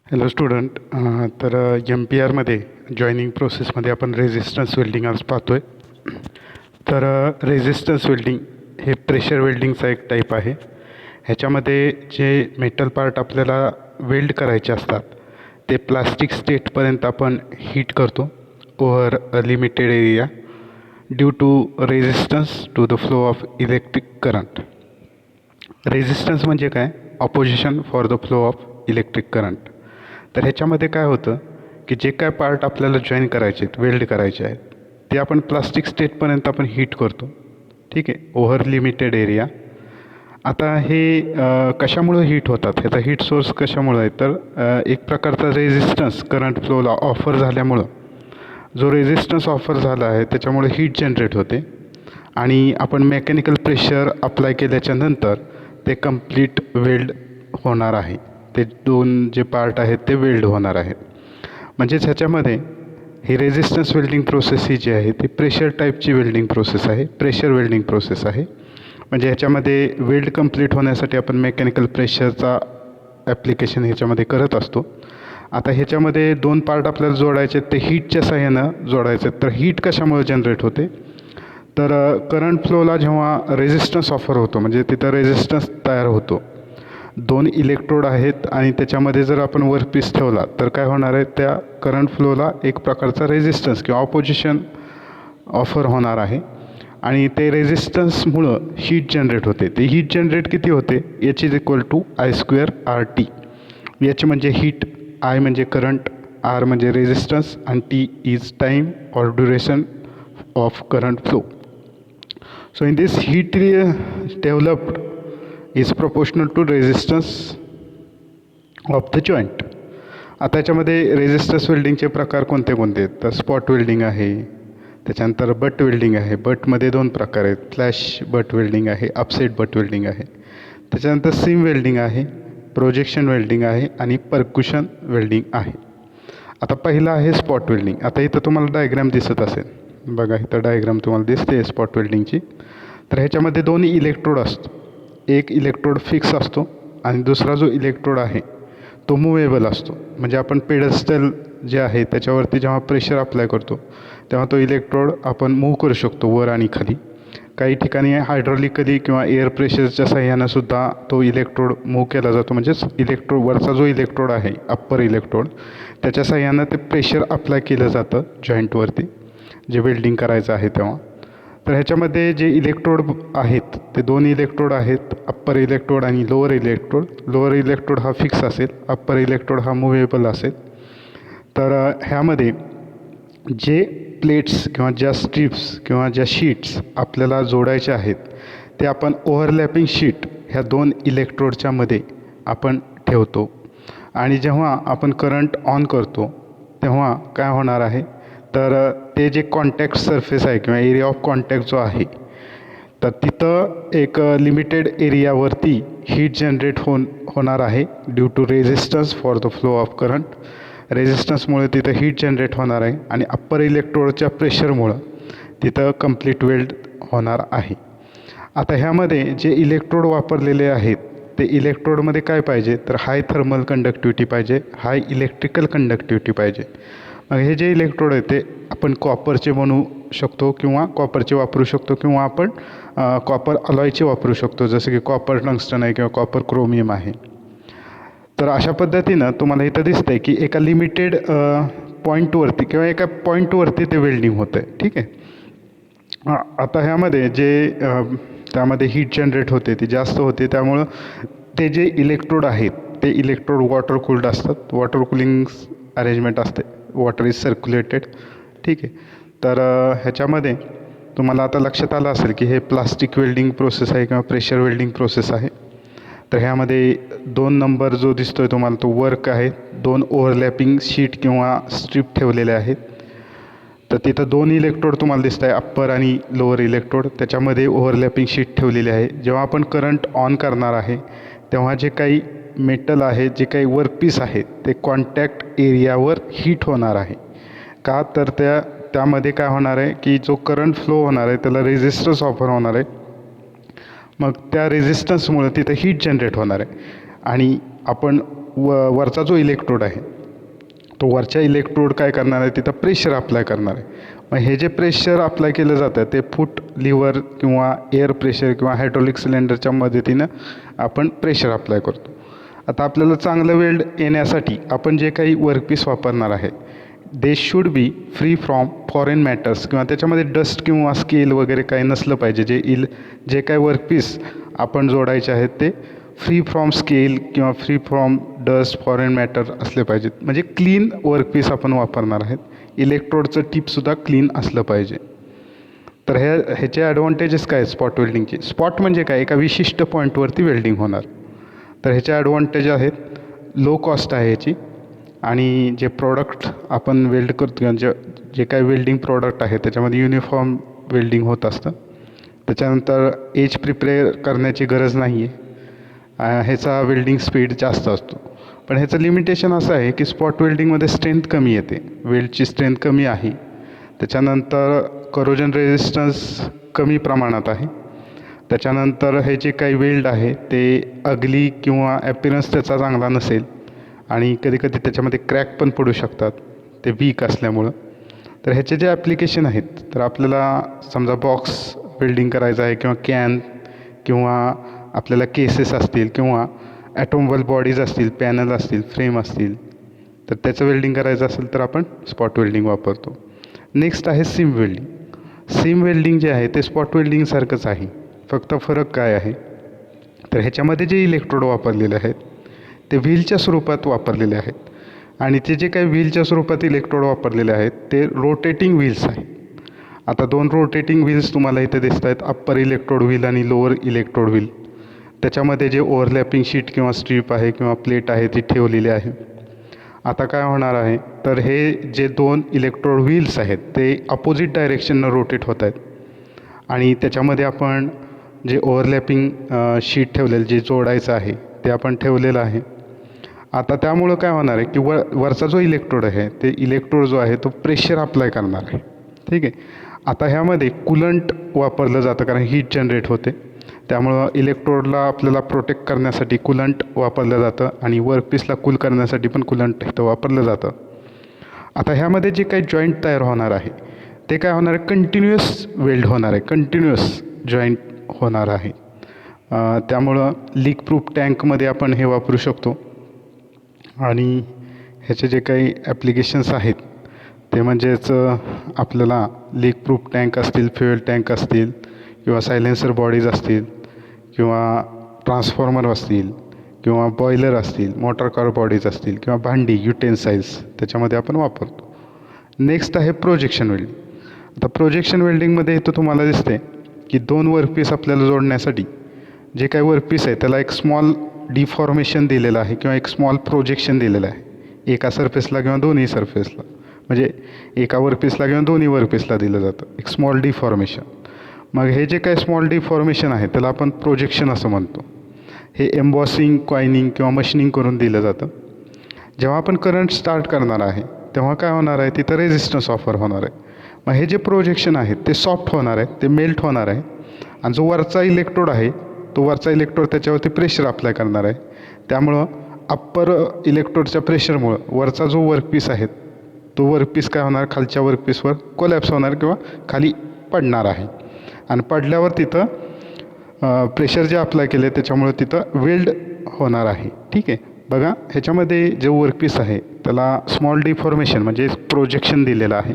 Hello student. तर एम-पी-आरमध्ये joining प्रोसेसमध्ये आपण रेझिस्टन्स वेल्डिंग आज पाहतो आहे. तर रेझिस्टन्स वेल्डिंग हे प्रेशर वेल्डिंगचा एक टाईप आहे. ह्याच्यामध्ये जे मेटल पार्ट आपल्याला वेल्ड करायचे असतात ते प्लास्टिक स्टेटपर्यंत आपण हीट करतो over a limited area due to resistance to the flow of electric current. Resistance म्हणजे काय? Opposition for the flow of electric current. तर ह्याच्यामध्ये काय होतं की जे काय पार्ट आपल्याला जॉईन करायचे आहेत, वेल्ड करायचे आहेत, ते आपण प्लास्टिक स्टेटपर्यंत आपण हीट करतो. ठीक आहे, ओव्हर लिमिटेड एरिया. आता हे कशामुळं हीट होतात, ह्याचा हीट सोर्स कशामुळं आहे? तर एक प्रकारचा रेझिस्टन्स करंट फ्लोला ऑफर झाल्यामुळं जो रेझिस्टन्स ऑफर झाला आहे त्याच्यामुळे हीट जनरेट होते आणि आपण मेकॅनिकल प्रेशर अप्लाय केल्याच्या नंतर ते कंप्लीट वेल्ड होणार आहे. ते दोन जे पार्ट आहेत ते वेल्ड होणार आहेत. म्हणजेच ह्याच्यामध्ये ही रेझिस्टन्स वेल्डिंग प्रोसेस ही जी आहे ती प्रेशर टाईपची वेल्डिंग प्रोसेस आहे, प्रेशर वेल्डिंग प्रोसेस आहे. म्हणजे ह्याच्यामध्ये वेल्ड कंप्लीट होण्यासाठी आपण मेकॅनिकल प्रेशरचा ॲप्लिकेशन ह्याच्यामध्ये करत असतो. आता ह्याच्यामध्ये दोन पार्ट आपल्याला जोडायचे आहेत, ते हीटच्या साह्यानं जोडायचे आहेत. तर हीट कशामुळे जनरेट होते? तर करंट फ्लोला जेव्हा रेझिस्टन्स ऑफर होतो म्हणजे तिथं रेझिस्टन्स तयार होतो, दोन इलेक्ट्रोड आहेत आणि त्याच्यामध्ये जर आपण वर्कपीस ठेवला तर काय होणार आहे, त्या करंट फ्लोला एक प्रकारचा रेझिस्टन्स किंवा ऑपोजिशन ऑफर होणार आहे आणि ते रेझिस्टन्समुळं हीट जनरेट होते. ते हीट जनरेट किती होते? H is equal to I²RT. H म्हणजे हीट, आय म्हणजे करंट, आर म्हणजे रेझिस्टन्स आणि T is time or duration of current flow. So in this heat developed is proportional to resistance of the joint. आता याच्यामध्ये resistance वेल्डिंगचे प्रकार कोणते कोणते आहेत? तर स्पॉट वेल्डिंग आहे, त्याच्यानंतर बट वेल्डिंग आहे. बटमध्ये दोन प्रकार आहेत, फ्लॅश बट वेल्डिंग आहे, अपसेट बट वेल्डिंग आहे. त्याच्यानंतर सीम वेल्डिंग आहे, प्रोजेक्शन वेल्डिंग आहे आणि परक्युशन वेल्डिंग आहे. आता पहिलं आहे स्पॉट वेल्डिंग. आता इथं तुम्हाला डायग्राम दिसत असेल बघा, इथं डायग्राम तुम्हाला दिसते स्पॉट वेल्डिंगची. तर ह्याच्यामध्ये दोन्ही इलेक्ट्रोड असतो, एक इलेक्ट्रोड फिक्स असतो आणि दुसरा जो इलेक्ट्रोड आहे तो मूवेबल असतो. म्हणजे आपण पेडस्टल जे आहे त्याच्यावरती जेव्हा प्रेशर अप्लाय करतो तेव्हा तो इलेक्ट्रोड आपण मूव्ह करू शकतो वर आणि खाली. काही ठिकाणी हायड्रॉलिकली किंवा एअर प्रेशरच्या साह्यानंसुद्धा तो इलेक्ट्रोड मूव्ह केला जातो. म्हणजेच इलेक्ट्रोड वरचा जो इलेक्ट्रोड आहे अप्पर इलेक्ट्रोड त्याच्या साह्यानं ते प्रेशर अप्लाय केलं जातं जॉईंटवरती जे वेल्डिंग करायचं आहे तेव्हा. तर ह्याच्यामध्ये जे इलेक्ट्रोड आहेत ते दोन इलेक्ट्रोड आहेत, अप्पर इलेक्ट्रोड आणि लोअर इलेक्ट्रोड. लोअर इलेक्ट्रोड हा फिक्स असेल, अप्पर इलेक्ट्रोड हा मूव्हेबल असेल. तर ह्यामध्ये जे प्लेट्स किंवा ज्या स्ट्रिप्स किंवा ज्या शीट्स आपल्याला जोडायच्या आहेत ते आपण ओव्हरलॅपिंग शीट ह्या दोन इलेक्ट्रोडच्या मध्ये आपण ठेवतो आणि जेव्हा आपण करंट ऑन करतो तेव्हा काय होणार आहे, तर ते जे कॉन्टॅक्ट सरफेस आहे किंवा एरिया ऑफ कॉन्टॅक्ट जो आहे तर तिथं एक लिमिटेड एरियावरती हीट जनरेट होणार आहे due to resistance for the flow of current. रेझिस्टन्समुळे तिथं हीट जनरेट होणार आहे आणि अप्पर इलेक्ट्रोडच्या प्रेशरमुळं तिथं कंप्लीट वेल्ड होणार आहे. आता ह्यामध्ये जे इलेक्ट्रोड वापरलेले आहेत ते इलेक्ट्रोडमध्ये काय पाहिजे, तर हाय थर्मल कंडक्टिव्हिटी पाहिजे, हाय इलेक्ट्रिकल कंडक्टिव्हिटी पाहिजे. मग हे जे इलेक्ट्रोड आहे ते आपण कॉपरचे बनवू शकतो किंवा कॉपरचे वापरू शकतो किंवा आपण कॉपर अलॉयचे वापरू शकतो, जसं की कॉपर टंगस्टन आहे किंवा कॉपर क्रोमियम आहे. तर अशा पद्धतीनं तुम्हाला इथं दिसतं आहे की एका लिमिटेड पॉईंटवरती किंवा एका पॉईंटवरती ते वेल्डिंग होतं आहे. ठीक आहे. आता ह्यामध्ये जे त्यामध्ये हीट जनरेट होते ती जास्त होते, त्यामुळं ते जे इलेक्ट्रोड आहेत ते इलेक्ट्रोड वॉटर कूल्ड असतात. वॉटर कुलिंग अरेंजमेंट असते, वॉटर इज सर्क्युलेटेड. ठीक आहे. तर ह्याच्यामध्ये तुम्हाला आता लक्षात आलं असेल की हे प्लास्टिक वेल्डिंग प्रोसेस आहे किंवा प्रेशर वेल्डिंग प्रोसेस आहे. तर ह्यामध्ये 2 नंबर जो दिसतो आहे तुम्हाला तो वर्क आहे. 2 ओव्हरलॅपिंग शीट किंवा स्ट्रीप ठेवलेले आहेत. तर तिथं 2 इलेक्ट्रोड तुम्हाला दिसत आहे, अप्पर आणि लोअर इलेक्ट्रोड. त्याच्यामध्ये ओव्हरलॅपिंग शीट ठेवलेली आहे. जेव्हा आपण करंट ऑन करणार आहे तेव्हा जे काही मेटल आहे, जे काही वर्कपीस आहे ते कॉन्टॅक्ट एरियावर हीट होणार आहे. का तर त्यामध्ये काय होणार आहे की जो करंट फ्लो होणार आहे त्याला रेझिस्टन्स ऑफर होणार आहे. मग त्या रेझिस्टन्समुळे तिथं हीट जनरेट होणार आहे आणि आपण वरचा जो इलेक्ट्रोड आहे तो वरच्या इलेक्ट्रोड काय करणार आहे, तिथं प्रेशर अप्लाय करणार आहे. मग हे जे प्रेशर अप्लाय केलं जातं ते फूट लिव्हर किंवा एअर प्रेशर किंवा हायड्रॉलिक सिलेंडरच्या मदतीनं आपण प्रेशर अप्लाय करतो. आता आपल्याला चांगलं वेल्ड येण्यासाठी आपण जे काही वर्कपीस वापरणार आहे they should be free from foreign matters, किंवा त्याच्यामध्ये डस्ट किंवा स्केल वगैरे काही नसलं पाहिजे. जे काही वर्कपीस आपण जोडायचे आहेत ते फ्री फ्रॉम स्केल किंवा free from dust foreign matter असले पाहिजेत. म्हणजे क्लीन वर्कपीस आपण वापरणार आहेत. इलेक्ट्रोडचं टिपसुद्धा क्लीन असलं पाहिजे. तर ह्याचे ॲडव्हान्टेजेस काय आहेत स्पॉट वेल्डिंगचे? स्पॉट म्हणजे काय, एका विशिष्ट पॉईंटवरती वेल्डिंग होणार. तर ह्याचे ॲडव्हान्टेज आहेत, लो कॉस्ट आहे ह्याची, आणि जे प्रॉडक्ट आपण वेल्ड करतो किंवा जे काही वेल्डिंग प्रॉडक्ट आहे त्याच्यामध्ये युनिफॉर्म वेल्डिंग होत असतं. त्याच्यानंतर एज प्रिपेअर करण्याची गरज नाही आहे. ह्याचा वेल्डिंग स्पीड जास्त असतो. पण ह्याचं लिमिटेशन असं आहे की स्पॉट वेल्डिंगमध्ये स्ट्रेंथ कमी येते, वेल्डची स्ट्रेंथ कमी आहे. त्याच्यानंतर करोजन रेझिस्टन्स कमी प्रमाणात आहे. त्याच्यानंतर हे जे काही वेल्ड आहे ते अगली किंवा ॲपिरन्स त्याचा चांगला नसेल, आणि कधीकधी त्याच्यामध्ये क्रॅक पण पडू शकतात ते वीक असल्यामुळं. तर ह्याचे जे ॲप्लिकेशन आहेत, तर आपल्याला समजा बॉक्स वेल्डिंग करायचं आहे किंवा कॅन किंवा आपल्याला केसेस असतील किंवा ॲटोमोबाईल बॉडीज असतील, पॅनल असतील, फ्रेम असतील, तर त्याचं वेल्डिंग करायचं असेल तर आपण स्पॉट वेल्डिंग वापरतो. नेक्स्ट आहे सीम वेल्डिंग. सीम वेल्डिंग जे आहे ते स्पॉट वेल्डिंगसारखंच आहे, फक्त फरक काय आहे तर ह्याच्यामध्ये जे इलेक्ट्रोड वापरलेले आहेत ते व्हीलच्या स्वरूपात वापरलेले आहेत. आणि ते जे काही व्हीलच्या स्वरूपात इलेक्ट्रोड वापरलेले आहेत ते रोटेटिंग व्हील्स आहेत. आता दोन रोटेटिंग व्हील्स तुम्हाला इथे दिसत आहेत, अप्पर इलेक्ट्रोड व्हील आणि लोअर इलेक्ट्रोड व्हील. त्याच्यामध्ये जे ओव्हरलॅपिंग शीट किंवा स्ट्रीप आहे किंवा प्लेट आहे ती ठेवलेली आहे. आता काय होणार आहे तर हे जे दोन इलेक्ट्रोड व्हील्स आहेत ते अपोजिट डायरेक्शननं रोटेट होत आहेत, आणि त्याच्यामध्ये आपण जे ओव्हरलॅपिंग शीट ठेवलेलं जे जोडायचं आहे ते आपण ठेवलेलं आहे. आता त्यामुळं काय होणार आहे की वरचा जो इलेक्ट्रोड आहे ते इलेक्ट्रोड जो आहे तो प्रेशर अप्लाय करणार आहे. ठीक आहे. आता ह्यामध्ये कुलंट वापरलं जातं कारण हीट जनरेट होते, त्यामुळं इलेक्ट्रोडला आपल्याला प्रोटेक्ट करण्यासाठी कुलंट वापरलं जातं, आणि वर्कपीसला कूल करण्यासाठी पण कुलंट इथं वापरलं जातं. आता ह्यामध्ये जे काही जॉईंट तयार होणार आहे ते काय होणार आहे, कंटिन्युअस वेल्ड होणार आहे, कंटिन्युअस जॉईंट होणार आहे. त्यामुळं लीक प्रूफ टँकमध्ये आपण हे वापरू शकतो. आणि ह्याचे जे काही ॲप्लिकेशन्स आहेत ते म्हणजेच आपल्याला लीक प्रूफ टँक असतील, फ्युएल टँक असतील किंवा सायलेन्सर बॉडीज असतील किंवा ट्रान्सफॉर्मर असतील किंवा बॉयलर असतील, मोटर कार बॉडीज असतील किंवा भांडी युटेन्साइल्स त्याच्यामध्ये आपण वापरतो. नेक्स्ट आहे प्रोजेक्शन वेल्डिंग. आता प्रोजेक्शन वेल्डिंगमध्ये इथं तुम्हाला दिसते की दोन वर्कपीस आपल्याला जोडण्यासाठी जे काही वर्कपीस आहे त्याला एक स्मॉल डिफॉर्मेशन दिलेलं आहे किंवा एक स्मॉल प्रोजेक्शन दिलेलं आहे, एका सरफेसला किंवा दोन्ही सरफेसला, म्हणजे एका वर्कपीसला किंवा दोन्ही वर्कपीसला दिलं जातं एक स्मॉल डिफॉर्मेशन. मग हे जे काही स्मॉल डिफॉर्मेशन आहे त्याला आपण प्रोजेक्शन असं म्हणतो. हे एम्बॉसिंग, कॉइनिंग किंवा मशिनिंग करून दिलं जातं. जेव्हा आपण करंट स्टार्ट करणार आहे तेव्हा काय होणार आहे, तिथं रेझिस्टन्स ऑफर होणार आहे. मग हे जे प्रोजेक्शन आहे ते सॉफ्ट होणार आहे, ते मेल्ट होणार आहे, आणि जो वरचा इलेक्ट्रोड आहे तो वरचा इलेक्ट्रोड त्याच्यावरती प्रेशर अप्लाय करणार आहे. त्यामुळं अप्पर इलेक्ट्रोडच्या प्रेशरमुळं वरचा जो वर्कपीस आहे तो वर्कपीस काय होणार, खालच्या वर्कपीसवर कोलॅप्स होणार किंवा खाली पडणार आहे. आणि पडल्यावर तिथं प्रेशर जे अप्लाय केले त्याच्यामुळे तिथं वेल्ड होणार आहे. ठीक आहे. बघा ह्याच्यामध्ये जे वर्कपीस आहे त्याला स्मॉल डिफॉर्मेशन म्हणजे प्रोजेक्शन दिलेलं आहे,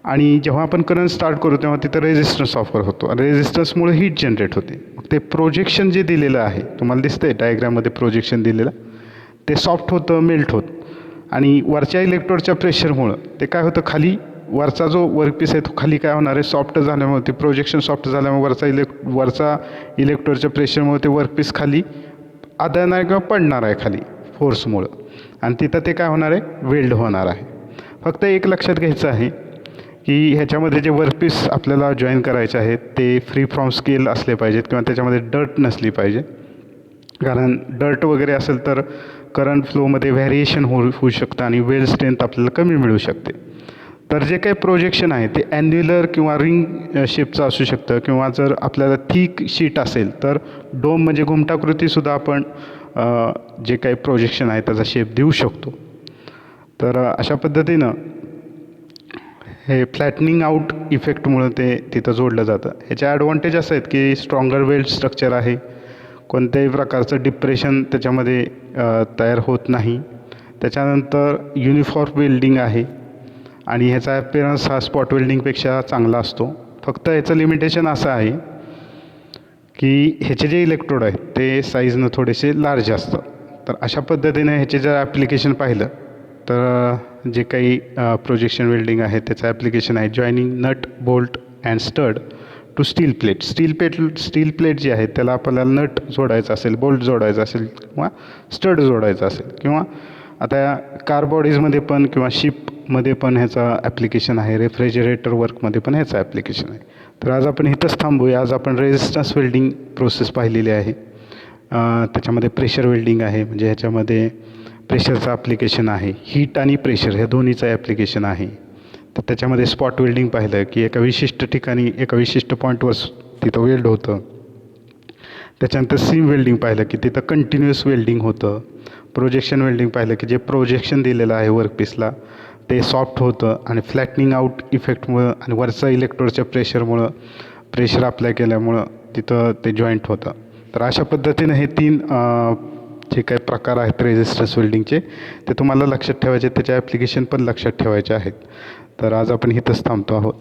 आणि जेव्हा आपण करंट स्टार्ट करू तेव्हा तिथं रेझिस्टन्स ऑफर होतो, आणि रेझिस्टन्समुळे हीट जनरेट होते. मग ते प्रोजेक्शन जे दिलेलं आहे तुम्हाला दिसतंय डायग्राममध्ये प्रोजेक्शन दिलेलं, ते सॉफ्ट होतं, मेल्ट होतं, आणि वरच्या इलेक्ट्रोडच्या प्रेशरमुळं ते काय होतं, खाली वरचा जो वर्कपीस आहे तो खाली काय होणार आहे, सॉफ्ट झाल्यामुळे ते प्रोजेक्शन सॉफ्ट झाल्यामुळे वरचा इलेक्ट्रोडच्या प्रेशरमुळे ते वर्कपीस खाली आदळणार किंवा पडणार आहे खाली फोर्समुळं, आणि तिथं ते काय होणार आहे, वेल्ड होणार आहे. फक्त एक लक्षात घ्यायचं आहे की ह्याच्यामध्ये जे वर्कपीस आपल्याला जॉईन करायचे आहेत ते फ्री फ्रॉम स्केल असले पाहिजेत किंवा त्याच्यामध्ये डर्ट नसली पाहिजे, कारण डर्ट वगैरे असेल तर करंट फ्लोमध्ये व्हॅरिएशन होऊ शकतं आणि वेल्ड स्ट्रेंथ आपल्याला कमी मिळू शकते. तर जे काही प्रोजेक्शन आहे ते ॲन्युलर किंवा रिंग शेपचं असू शकतं, किंवा जर आपल्याला थिक शीट असेल तर डोम म्हणजे घुमटाकृतीसुद्धा आपण जे काही प्रोजेक्शन आहे त्याचा शेप देऊ शकतो. तर अशा पद्धतीनं हे फ्लॅटनिंग आउट इफेक्टमुळं ते तिथं जोडलं जातं. ह्याचे ॲडव्हान्टेज असं आहेत की स्ट्रॉंगर वेल्ड स्ट्रक्चर आहे, कोणत्याही प्रकारचं डिप्रेशन त्याच्यामध्ये तयार होत नाही. त्याच्यानंतर युनिफॉर्म वेल्डिंग आहे आणि ह्याचा ॲपिअरन्स हा स्पॉट वेल्डिंगपेक्षा चांगला असतो. फक्त ह्याचं लिमिटेशन असं आहे की ह्याचे जे इलेक्ट्रोड आहेत ते साईजनं थोडेसे लार्ज असतात. तर अशा पद्धतीने ह्याचे जर ॲप्लिकेशन पाहिलं तर जे काही प्रोजेक्शन वेल्डिंग आहे त्याचं ॲप्लिकेशन आहे joining nut bolt and stud to steel plate. Steel plate जी आहे त्याला आपल्याला नट जोडायचं असेल, बोल्ट जोडायचा असेल किंवा स्टड जोडायचा असेल, किंवा आता कार बॉडीजमध्ये पण किंवा शिपमध्ये पण ह्याचा ॲप्लिकेशन आहे, रेफ्रिजरेटर वर्कमध्ये पण ह्याचं ॲप्लिकेशन आहे. तर आज आपण इथंच थांबूया. आज आपण रेझिस्टन्स वेल्डिंग प्रोसेस पाहिलेली आहे. त्याच्यामध्ये प्रेशर वेल्डिंग आहे, म्हणजे ह्याच्यामध्ये प्रेशरचं ॲप्लिकेशन आहे, हीट आणि प्रेशर ह्या दोन्हीचं ॲप्लिकेशन आहे. तर त्याच्यामध्ये स्पॉट वेल्डिंग पाहिलं की एका विशिष्ट ठिकाणी एका विशिष्ट पॉईंटवर तिथं वेल्ड होतं. त्याच्यानंतर सीम वेल्डिंग पाहिलं की तिथं कंटिन्युअस वेल्डिंग होतं. प्रोजेक्शन वेल्डिंग पाहिलं की जे प्रोजेक्शन दिलेलं आहे वर्कपीसला ते सॉफ्ट होतं आणि फ्लॅटनिंग आउट इफेक्टमुळं आणि वरचं इलेक्ट्रोडच्या प्रेशर अप्लाय केल्यामुळं तिथं ते जॉईंट होतं. तर अशा पद्धतीनं हे 3 जे काही प्रकार आहेत रेझिस्टन्स वेल्डिंगचे ते तुम्हाला लक्षात ठेवायचे, त्याचे ॲप्लिकेशन पण लक्षात ठेवायचे आहेत. तर आज आपण इथंच थांबतो आहोत.